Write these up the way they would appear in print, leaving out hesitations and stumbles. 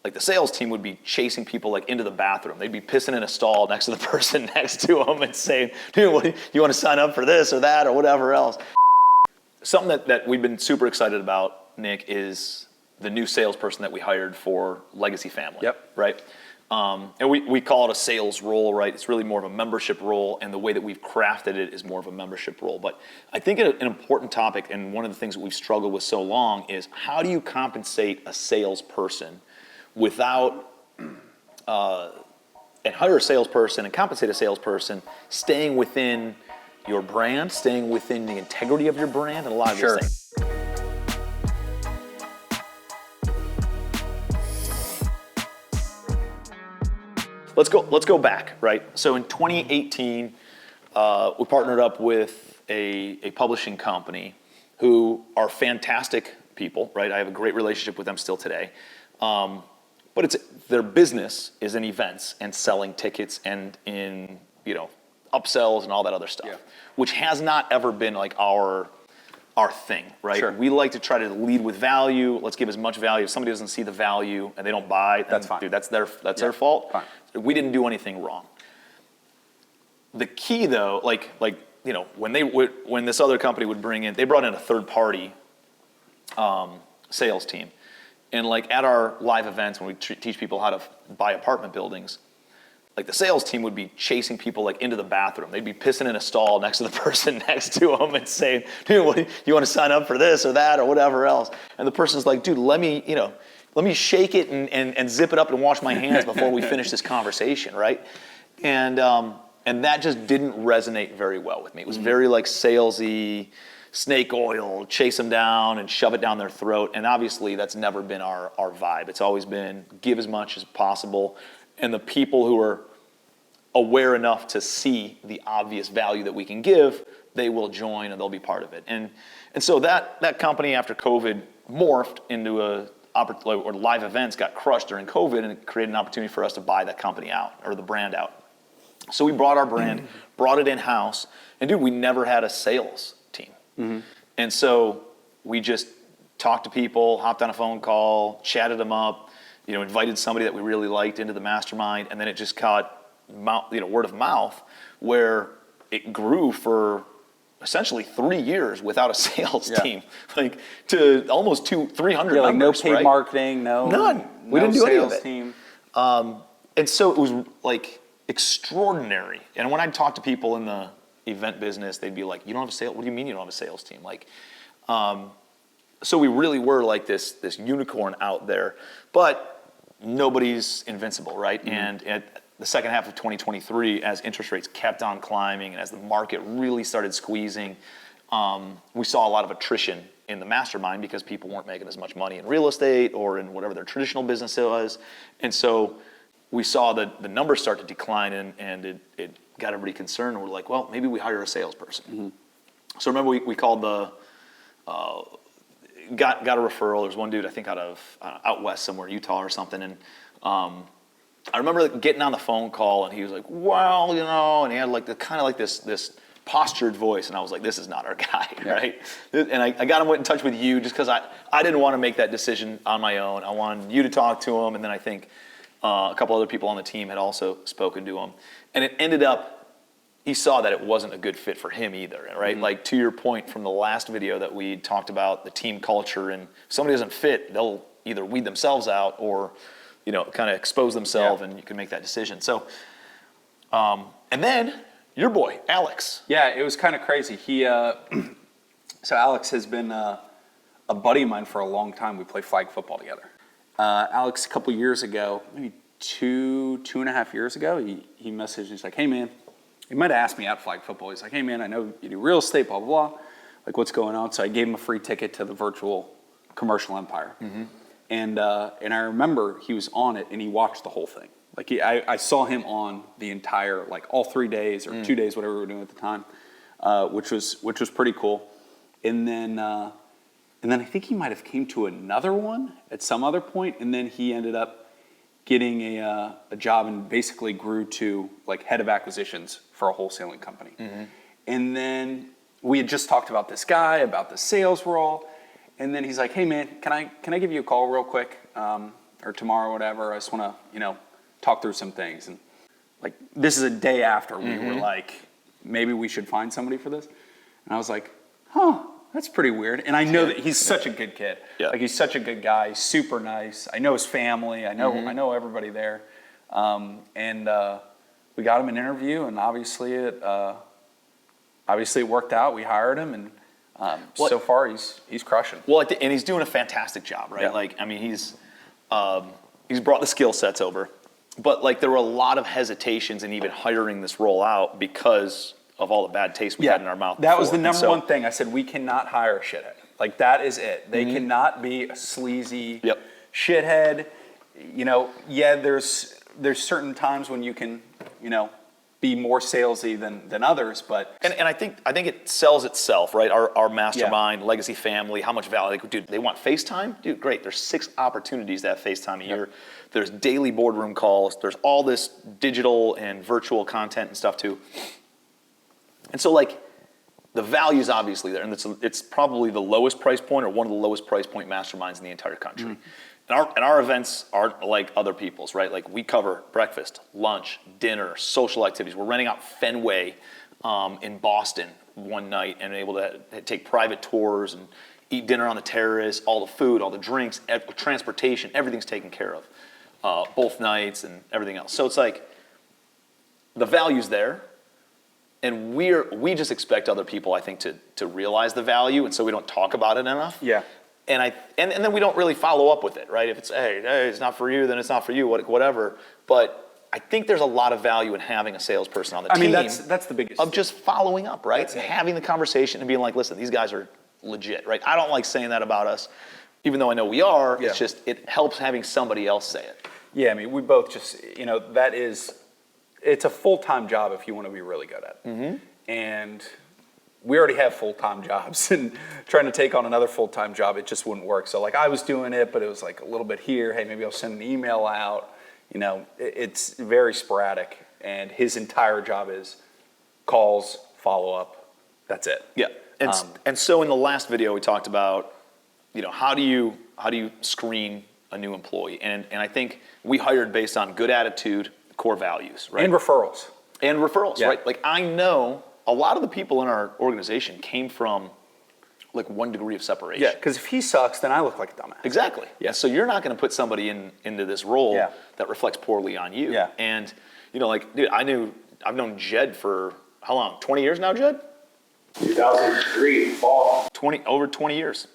like the sales team would be chasing people like into the bathroom. They'd be pissing in a stall next to the person next to them and saying, dude, you want to sign up for this or that or whatever else? Something that we've been super excited about, Nick, is the new salesperson that we hired for Legacy Family. Yep. Right? And we call it a sales role, right? It's really more of a membership role, and the way that we've crafted it is more of a membership role. But I think an important topic, and one of the things that we've struggled with so long, is how do you compensate a salesperson without, and hire a salesperson and compensate a salesperson staying within your brand, staying within the integrity of your brand, and a lot of these things. Let's go back, right? So in 2018, we partnered up with a publishing company who are fantastic people, right? I have a great relationship with them still today. But their business is in events and selling tickets and in, upsells and all that other stuff, which has not ever been like our thing, right? Sure. We like to try to lead with value. Let's give as much value. If somebody doesn't see the value and they don't buy, then, that's fine. Dude, that's their fault. Fine. We didn't do anything wrong. The key, though, when this other company would they brought in a third party sales team, and like at our live events when we teach people how to buy apartment buildings, like the sales team would be chasing people like into the bathroom. They'd be pissing in a stall next to the person next to them and saying, dude, you want to sign up for this or that or whatever else? And the person's like, dude, let me shake it and zip it up and wash my hands before we finish this conversation, right? And that just didn't resonate very well with me. It was very like salesy, snake oil, chase them down and shove it down their throat. And obviously that's never been our vibe. It's always been give as much as possible. And the people who are aware enough to see the obvious value that we can give, they will join and they'll be part of it. And so that company after COVID morphed into or live events got crushed during COVID, and it created an opportunity for us to buy that company out or the brand out. So we brought our brand, brought it in-house, and dude, we never had a sales team. Mm-hmm. And so we just talked to people, hopped on a phone call, chatted them up, invited somebody that we really liked into the mastermind, and then it just caught word of mouth, where it grew for essentially 3 years without a sales team, like to almost 300 like members, no paid right? marketing, none. We didn't do any of it. Team. And so it was like extraordinary. And when I'd talk to people in the event business, they'd be like, "You don't have a sales? What do you mean you don't have a sales team?" Like, so we really were like this unicorn out there, but nobody's invincible, right? Mm-hmm. And at the second half of 2023, as interest rates kept on climbing and as the market really started squeezing, we saw a lot of attrition in the mastermind because people weren't making as much money in real estate or in whatever their traditional business was. And so we saw the numbers start to decline, and it got everybody concerned. And we're like, well, maybe we hire a salesperson. Mm-hmm. So remember we called got a referral. There's one dude, I think out west somewhere, Utah or something. And I remember getting on the phone call, and he was like, well, and he had like this postured voice, and I was like, this is not our guy, right? And I got him in touch with you just because I didn't want to make that decision on my own. I wanted you to talk to him, and then I think a couple other people on the team had also spoken to him. And it ended up, he saw that it wasn't a good fit for him either, right? Mm-hmm. Like to your point from the last video that we talked about, the team culture, and if somebody doesn't fit, they'll either weed themselves out or kind of expose themselves, and you can make that decision. So, and then your boy, Alex. Yeah, it was kind of crazy. So Alex has been a buddy of mine for a long time. We play flag football together. Alex, a couple years ago, maybe two and a half years ago, he messaged, he's like, hey man, he might have asked me out flag football. He's like, hey man, I know you do real estate, blah, blah, blah. Like, what's going on? So I gave him a free ticket to the virtual commercial empire. Mm-hmm. And I remember he was on it and he watched the whole thing. Like I saw him on the entire, like all 3 days or 2 days, whatever we were doing at the time, which was pretty cool. And then I think he might have came to another one at some other point, and then he ended up getting a job and basically grew to like head of acquisitions for a wholesaling company. Mm-hmm. And then we had just talked about this guy, about the sales role. And then he's like, hey man, can I give you a call real quick? Are or tomorrow, whatever. I just want to, talk through some things. And like, this is a day after we were like, maybe we should find somebody for this. And I was like, that's pretty weird. And I know that he's such a good kid. Yeah. Like, he's such a good guy. He's super nice. I know his family. I know everybody there. And we got him an interview, and obviously it worked out. We hired him, and so far he's crushing. Well, and he's doing a fantastic job, right? Yeah. Like, I mean, he's brought the skill sets over, but like there were a lot of hesitations in even hiring this role out because of all the bad taste we had in our mouth. That was the before. number one thing. I said, we cannot hire a shithead. Like, that is it. They cannot be a sleazy shithead. There's certain times when you can, be more salesy than others, but And I think it sells itself, right? Our mastermind, legacy family, how much value, like, dude, they want FaceTime? Dude, great. There's 6 opportunities to have FaceTime a year. There's daily boardroom calls. There's all this digital and virtual content and stuff too. And so like the value's obviously there, and it's probably the lowest price point or one of the lowest price point masterminds in the entire country. And our events aren't like other people's, right? Like, we cover breakfast, lunch, dinner, social activities. We're renting out Fenway in Boston one night and able to take private tours and eat dinner on the terrace, all the food, all the drinks, transportation, everything's taken care of, both nights and everything else. So it's like the value's there, and we just expect other people, I think, to realize the value, and so we don't talk about it enough. Yeah. And then we don't really follow up with it, right? If it's, hey, it's not for you, then it's not for you, whatever. But I think there's a lot of value in having a salesperson on the team. I mean, that's the biggest of just following up, right? That's it. Having the conversation and being like, listen, these guys are legit, right? I don't like saying that about us, even though I know we are. Yeah. It's just, it helps having somebody else say it. Yeah, I mean, we both just, it's a full-time job if you want to be really good at it. And we already have full-time jobs, and trying to take on another full-time job, it just wouldn't work. So like, I was doing it, but it was like a little bit here. Hey, maybe I'll send an email out. It's very sporadic, and his entire job is calls, follow-up. That's it. Yeah. And so in the last video, we talked about, how do you screen a new employee? And I think we hired based on good attitude, core values, right? And referrals. Right? Like, I know a lot of the people in our organization came from like 1 degree of separation. Yeah, because if he sucks, then I look like a dumbass. Exactly. Yeah. So you're not going to put somebody into this role that reflects poorly on you. Yeah. And like, dude, I've known Jed for how long? 20 years now, Jed? 2003 fall. Over 20 years.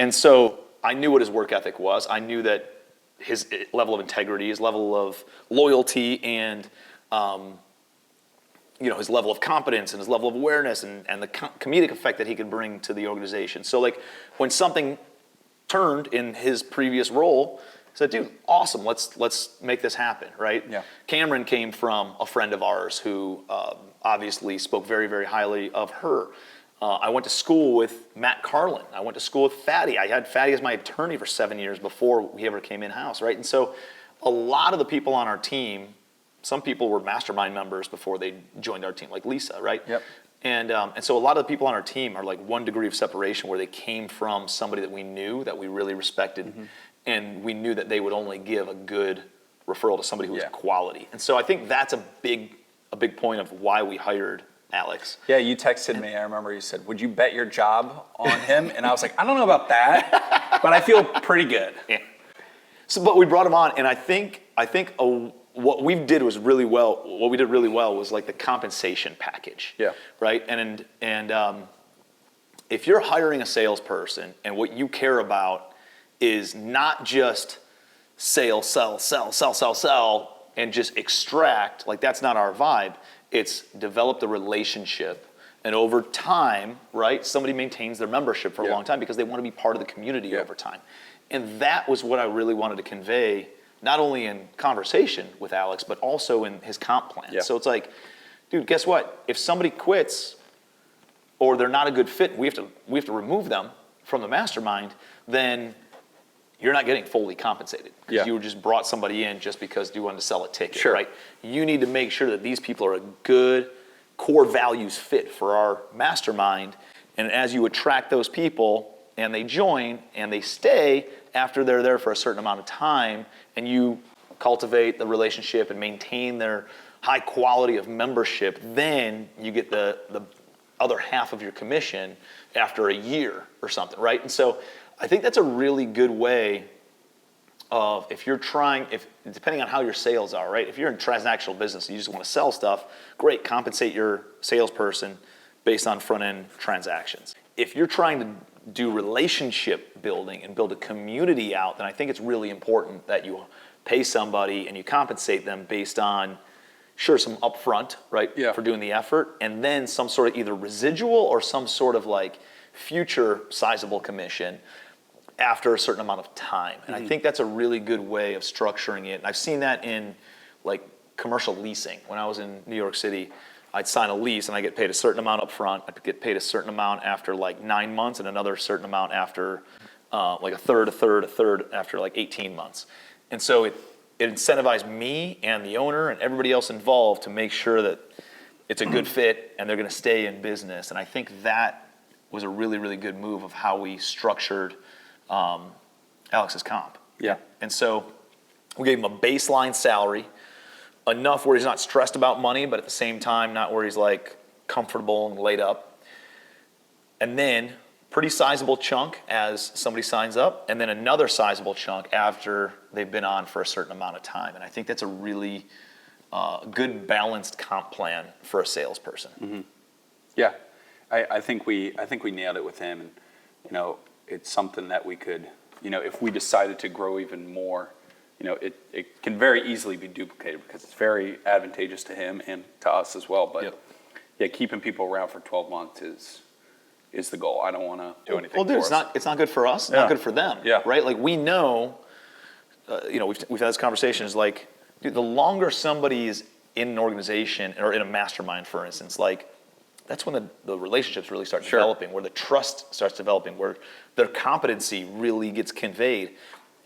And so I knew what his work ethic was. I knew that his level of integrity, his level of loyalty, and his level of competence and his level of awareness and the comedic effect that he could bring to the organization. So like, when something turned in his previous role, I said, dude, awesome, let's make this happen, right? Yeah. Cameron came from a friend of ours who obviously spoke very, very highly of her. I went to school with Matt Carlin. I went to school with Fatty. I had Fatty as my attorney for 7 years before he ever came in-house, right? And so a lot of the people on our team, some people were mastermind members before they joined our team, like Lisa, right? Yep. And so a lot of the people on our team are like 1 degree of separation, where they came from somebody that we knew, that we really respected, and we knew that they would only give a good referral to somebody who was quality. And so I think that's a big point of why we hired Alex. Yeah, you texted me. I remember you said, would you bet your job on him? And I was like, I don't know about that, but I feel pretty good. Yeah. So, but we brought him on, and I think what we did really well was like the compensation package. Yeah. Right. And if you're hiring a salesperson and what you care about is not just sell, and just extract, like, that's not our vibe. It's develop the relationship, and over time, right, somebody maintains their membership for a long time because they want to be part of the community over time. And that was what I really wanted to convey, not only in conversation with Alex, but also in his comp plan. Yeah. So it's like, dude, guess what? If somebody quits or they're not a good fit, we have to remove them from the mastermind, then you're not getting fully compensated, because you just brought somebody in just because you wanted to sell a ticket, right? You need to make sure that these people are a good core values fit for our mastermind. And as you attract those people and they join and they stay, after they're there for a certain amount of time and you cultivate the relationship and maintain their high quality of membership, then you get the other half of your commission after a year or something, right? And so I think that's a really good way of, if depending on how your sales are, right? If you're in transactional business and you just want to sell stuff, great, compensate your salesperson based on front-end transactions. If you're trying to do relationship building and build a community out, then I think it's really important that you pay somebody and you compensate them based on, sure, some upfront, right, for doing the effort, and then some sort of either residual or some sort of like future sizable commission after a certain amount of time. And I think that's a really good way of structuring it. And I've seen that in like commercial leasing. When I was in New York City, I'd sign a lease and I get paid a certain amount up front. I'd get paid a certain amount after like 9 months and another certain amount after like a third after like 18 months. And so it incentivized me and the owner and everybody else involved to make sure that it's a good fit and they're going to stay in business. And I think that was a really, really good move of how we structured Alex's comp. Yeah. And so we gave him a baseline salary, enough where he's not stressed about money, but at the same time, not where he's like comfortable and laid up. And then pretty sizable chunk as somebody signs up, and then another sizable chunk after they've been on for a certain amount of time. And I think that's a really good balanced comp plan for a salesperson. Mm-hmm. Yeah, I think we nailed it with him, and you know, it's something that we could, you know, if we decided to grow even more, you know, it can very easily be duplicated because it's very advantageous to him and to us as well. But yeah, keeping people around for 12 months is the goal. I don't want to do anything. Well, dude, it's not good for us. It's not good for them. Yeah. Right. Like we know, you know, we've had this conversation. Is like, dude, the longer somebody is in an organization or in a mastermind, for instance, like that's when the relationships really start developing, where the trust starts developing, where their competency really gets conveyed.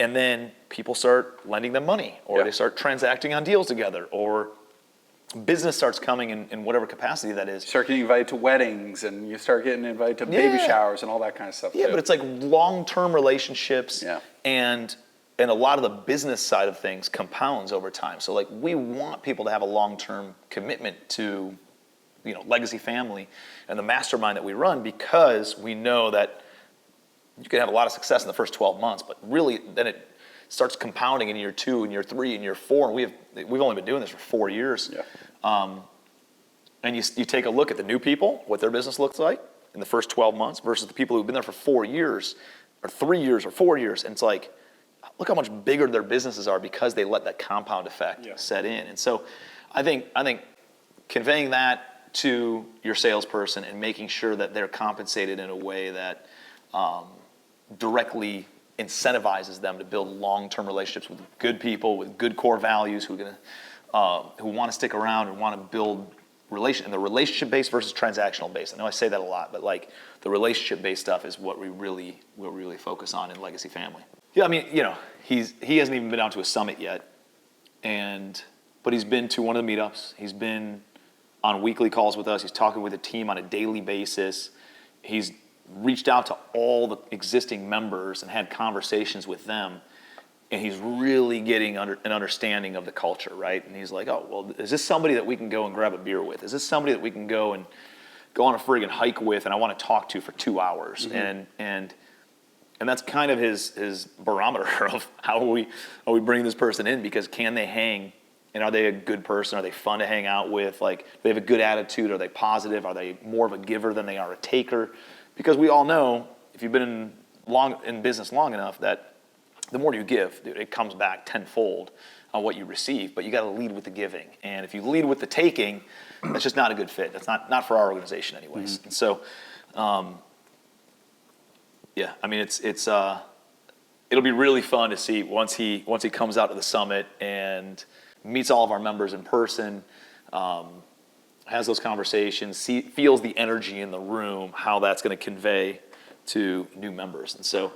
And then people start lending them money, or they start transacting on deals together, or business starts coming in whatever capacity that is. You start getting invited to weddings, and you start getting invited to baby showers and all that kind of stuff. Yeah, but it's like long-term relationships, and a lot of the business side of things compounds over time. So like we want people to have a long-term commitment to, you know, legacy family and the mastermind that we run, because we know that you can have a lot of success in the first 12 months, but really then it starts compounding in year 2 and year 3 and year 4. And we've only been doing this for 4 years. Yeah. And you take a look at the new people, what their business looks like in the first 12 months versus the people who've been there for 4 years or 3 years or 4 years. And it's like, look how much bigger their businesses are because they let that compound effect set in. And so I think conveying that to your salesperson and making sure that they're compensated in a way that directly incentivizes them to build long-term relationships with good people with good core values who want to stick around and want to build and the relationship-based versus transactional-based. I know I say that a lot, but like the relationship-based stuff is what we really focus on in Legacy Family. Yeah, I mean, you know, he hasn't even been out to a summit yet, but he's been to one of the meetups. He's been on weekly calls with us. He's talking with the team on a daily basis. He's reached out to all the existing members and had conversations with them, and he's really getting an understanding of the culture, right? And he's like, oh, well, is this somebody that we can go and grab a beer with? Is this somebody that we can go on a friggin' hike with and I want to talk to for 2 hours? Mm-hmm. And that's kind of his barometer of how we bring this person in, because can they hang? And are they a good person? Are they fun to hang out with? Like, do they have a good attitude? Are they positive? Are they more of a giver than they are a taker? Because we all know, if you've been in business long enough, that the more you give, dude, it comes back tenfold on what you receive. But you got to lead with the giving. And if you lead with the taking, that's just not a good fit. That's not for our organization, anyways. Mm-hmm. And so, yeah, I mean, it'll be really fun to see once he comes out to the summit and meets all of our members in person. Has those conversations, feels the energy in the room, how that's going to convey to new members. And so,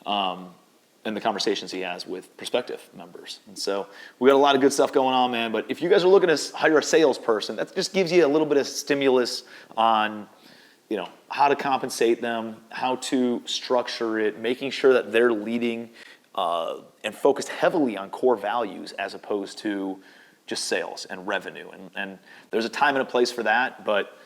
and the conversations he has with prospective members. And so we got a lot of good stuff going on, man. But if you guys are looking to hire a salesperson, that just gives you a little bit of stimulus on, you know, how to compensate them, how to structure it, making sure that they're leading and focused heavily on core values as opposed to just sales and revenue. And there's a time and a place for that, but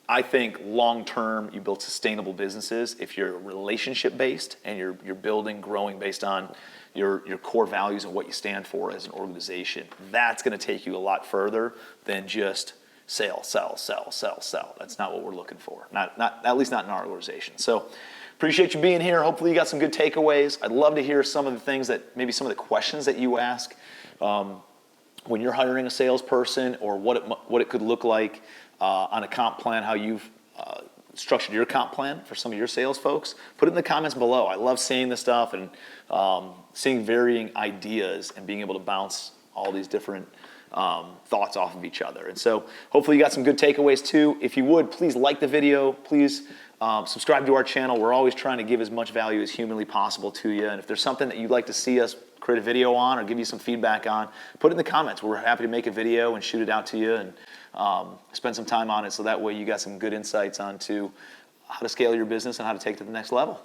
I think long-term you build sustainable businesses if you're relationship-based and you're building, growing based on your core values and what you stand for as an organization. That's going to take you a lot further than just sell. That's not what we're looking for. Not at least not in our organization. So appreciate you being here. Hopefully you got some good takeaways. I'd love to hear some of the things that maybe some of the questions that you ask when you're hiring a salesperson, or what it could look like on a comp plan, how you've structured your comp plan for some of your sales folks. Put it in the comments below. I love seeing this stuff and seeing varying ideas and being able to bounce all these different thoughts off of each other. And so hopefully you got some good takeaways too. If you would, please like the video. Please subscribe to our channel. We're always trying to give as much value as humanly possible to you. And if there's something that you'd like to see us create a video on or give you some feedback on, put it in the comments. We're happy to make a video and shoot it out to you and spend some time on it, so that way you got some good insights onto how to scale your business and how to take it to the next level.